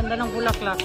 Ganda ng bulaklak.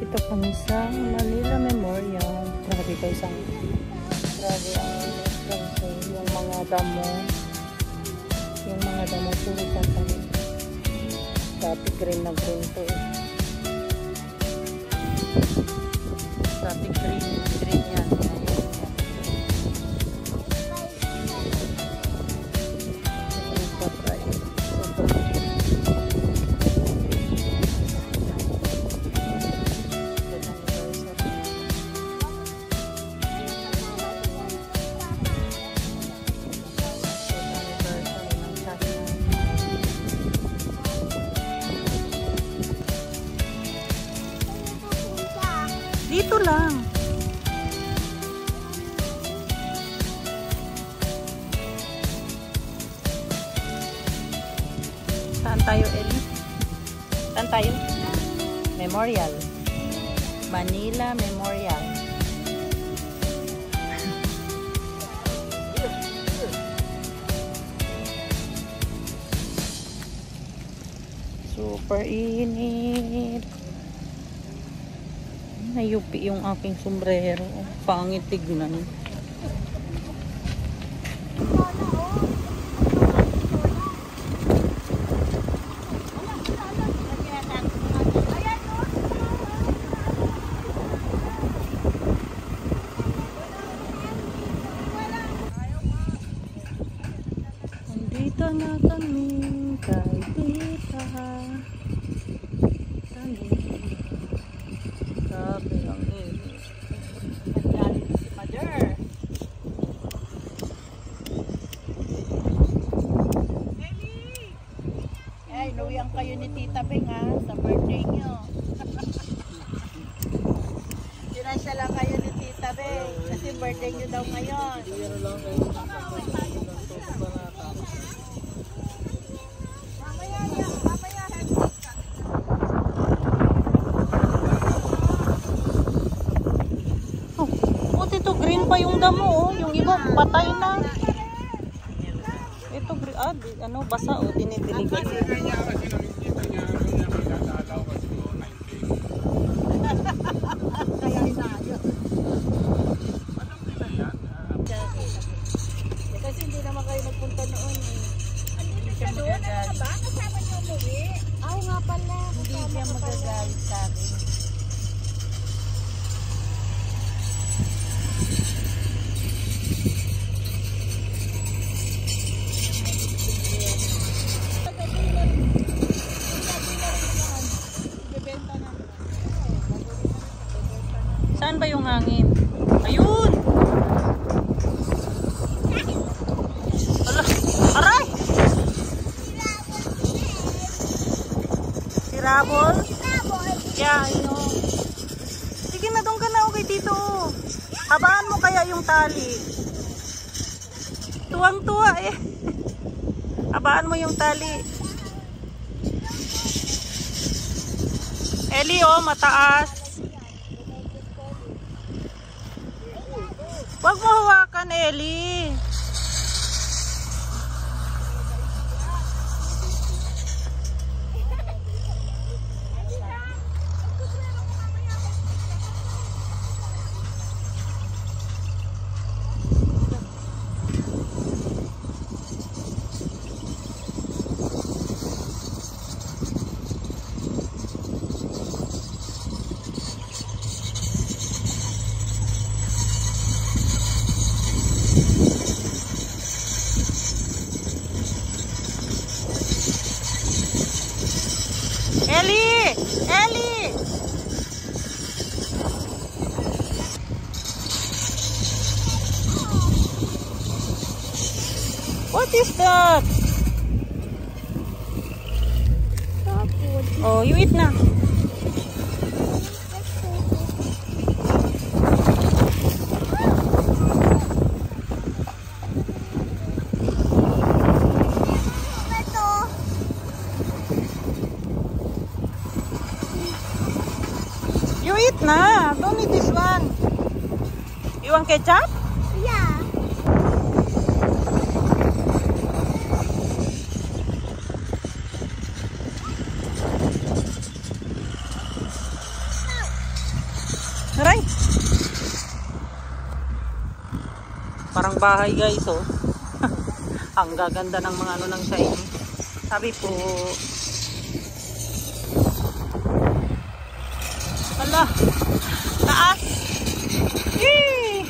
Ito kami sa Manila Memorial. Grabe guys, grabe yung mga damo. Yung mga damo puro tatali. Dati green na green to eh. Dati green yan. Dito lang. Saan tayo, Ellie? Saan tayo? Memorial. Manila Memorial. Super init. Nayupi yung aking sombrero. Pangit tignan. Nandito na kami kay tita. Sabi lang eh. Naglalit si Mother. Ellie! Eh, inuwian kayo ni Tita Beng ha, sa birthday nyo. Sinasya lang kayo ni Tita Beng kasi birthday nyo daw ngayon. Green pa yung damo, oh. Yung iba patay na. Ito ano basa oh, dinidiligan. Kasi hindi naman kayo nagpunta noon eh. Hindi siya magagalit. Kasama niyo umuwi? Oo nga pala. Hindi siya magagalit sa akin. Saan ba yung hangin? Ayun! Aray! Sirabol? Yeah, I know. Sige na, doon ka na. Okay, dito. Habaan mo kaya yung tali. Tuwang-tuwa eh. Habaan mo yung tali. Ellie, oh, mataas. Huwag mo hawakan, Ellie. Ellie! Ellie! is that? Oh, you eat na. You eat na. Don't eat this one. You want ketchup? Yeah. Aray. Parang bahay guys, oh. Ang gaganda ng mga ano ng shine. Sabi po. Ala. Taas. Yee!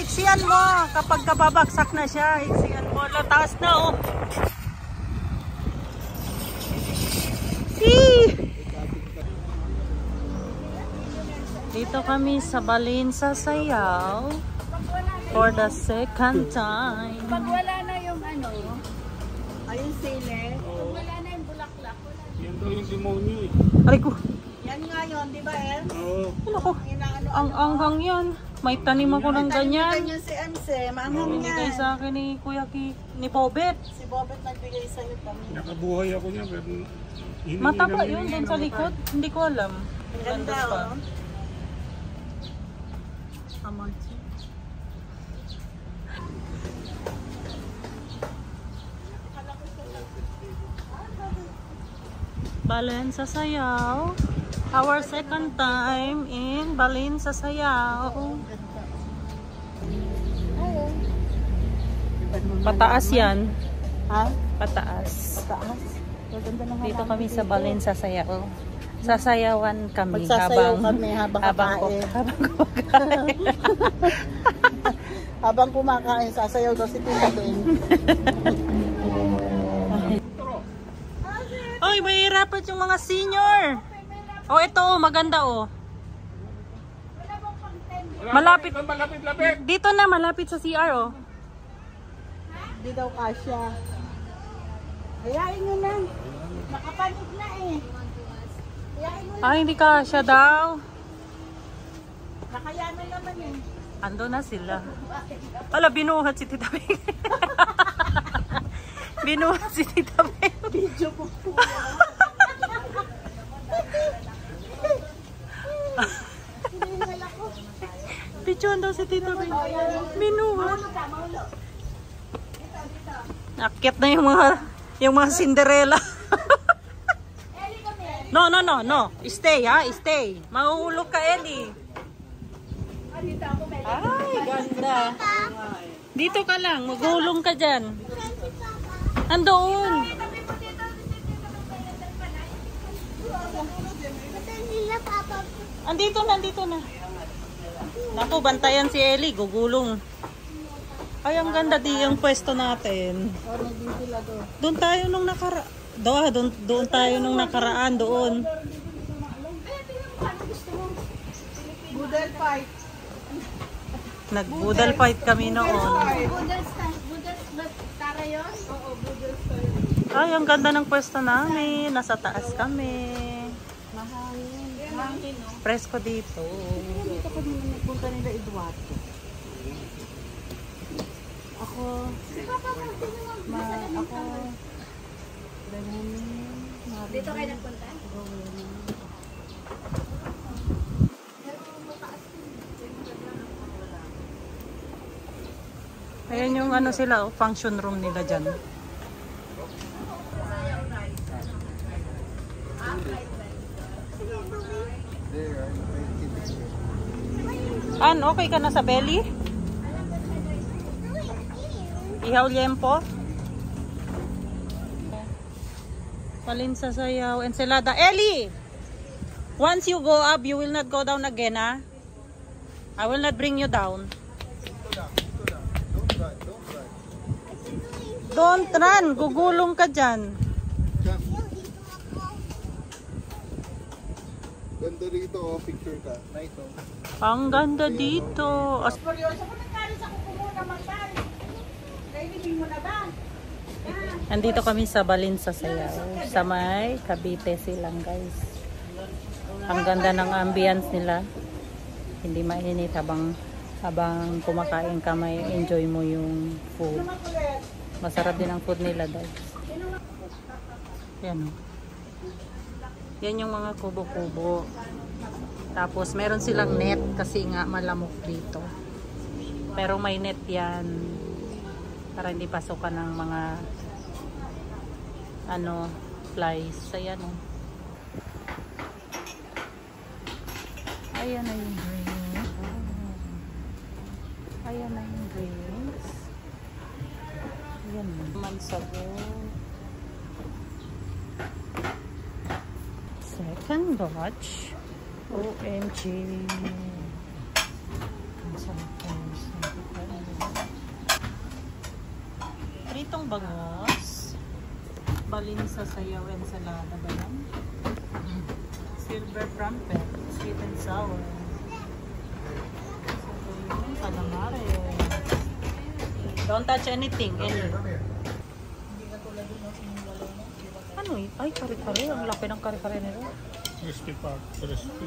Iksian mo kapag kababagsak na siya. Iksian mo, taas na oh. Dito kami sa Balin sa Sayaw for the second time. Pag wala na yung ano, ayun sile, pag wala na yung bulaklak, wala na. Yan daw yung demonyo eh. Aray ko. Yan nga yun, di ba El? Oo. Ano ko? Ang anghang yan. May tanim ako ng ganyan. Ganyan si Anse, maanghang Binigay yan. sa akin ni Kuya ni Bobet. Si Bobet nagbigay sa'yo kami. Nakabuhay ako niya pero Mataba yun dun sa likod. Hindi ko alam. Ang ganda oh. Amonchi. Balin sa Sayaw. Our second time in Balin sa Sayaw. Ayun. Pataas yan. Ha? Pataas. Taas. Maganda na nga Dito lang kami sa Balin sa Sayaw. Sasayawan kami Magsasayaw kami habang kakain. kumakain. Habang kumakain, sasayaw daw si Tita doon. Oy, mahirapat yung mga senior. Oh, ito oh, maganda oh. Malapit. Dito na, malapit sa CR oh. Hindi daw kasya. Hayain nyo na. Nakapanig na eh. Hayain mo na. Ay, hindi ka siya daw. Nakayanan naman eh. Ando na sila. Wala, binuhat si Tita Beng. Binuhat si Tita Beng. Video po po. Pichuan daw si Tita Beng. Binuhat. Akyat na yung mga Cinderella. No. Stay ha, stay. Mahulog ka, Ellie. Ay, ganda. Dito ka lang, magulong ka dyan. Andoon. Andito na. Naku, bantayan si Ellie, gugulong. Ay, ang ganda di yung pwesto natin. Doon tayo nung doon tayo nung nakaraan doon. Budel fight. Nag-budal fight kami noon. Budel tara yun? Oo, budel fight. Ay, ang ganda ng pwesto namin. Nasa taas kami. Mahangin, no? Presko dito. Dito ko din nagpunta nila Eduardo. Ako, dito kayo nagpunta? Ayan yung ano sila, function room nila dyan. An, okay ka na sa belly? Ihaw liempo? Balin sa Sayaw. Ensalada. Ellie! Once you go up, you will not go down again, ah? I will not bring you down. Don't run. Gugulong ka dyan. Ganda rito, oh, picture ka. Nice, oh. Ang ganda dito. Seryoso ko nagkari sa kukumo na matay. Nailibing mo na ba? Andito kami sa Balinsa Sayaw. Sa may Cavite silang guys. Ang ganda ng ambience nila. Hindi mainit habang kumakain ka, may enjoy mo yung food. Masarap din ang food nila guys. Yan o. Yan yung mga kubo-kubo. Tapos meron silang net kasi nga malamok dito. Pero may net yan para hindi pasukan ng mga flies. Ayan o. Ayan na yung drinks. Ayan na yung drinks. Ayan na. Mansago. Second batch. OMG. Pritong bangos. Balinsa Sayaw ensalada ba yan? Silver trumpet. Sweet and sour. Calamares. Don't touch anything. Ano eh? Ay, kare-kare. Ang laki ng kare-kare nila. Crispy pa. Crispy.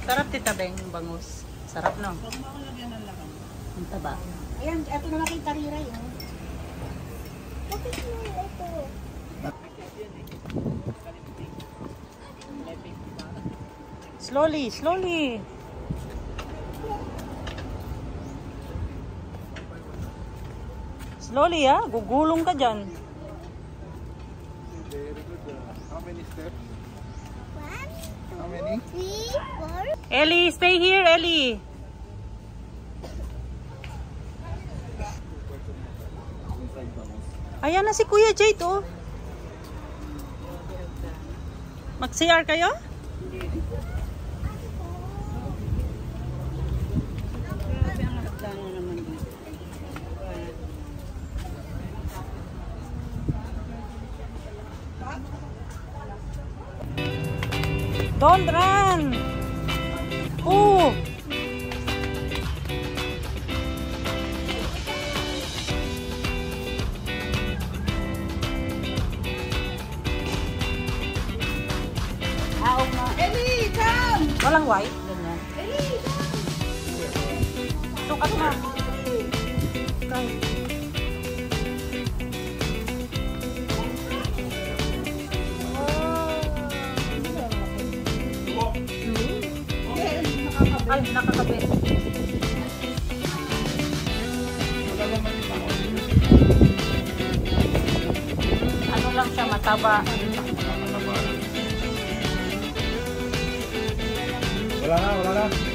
Sarap tita Beng, bangus. Sarap no? Ang taba. Ayan, eto na nakita rira yun. Slowly, slowly. Slowly ah, gugulong ka dyan. Very good. How many steps? 1, How many? 2, 3, 4. Ellie, stay here, Ellie. Ayan na si Kuya Jade, oh. Mag-CR kayo? Don't run! Oh! Ellie, come! Walang white? Ganyan. Ellie, Sukat na. Okay. Ay, nakakabe. Ano lang siya, mataba. Wala na, wala na.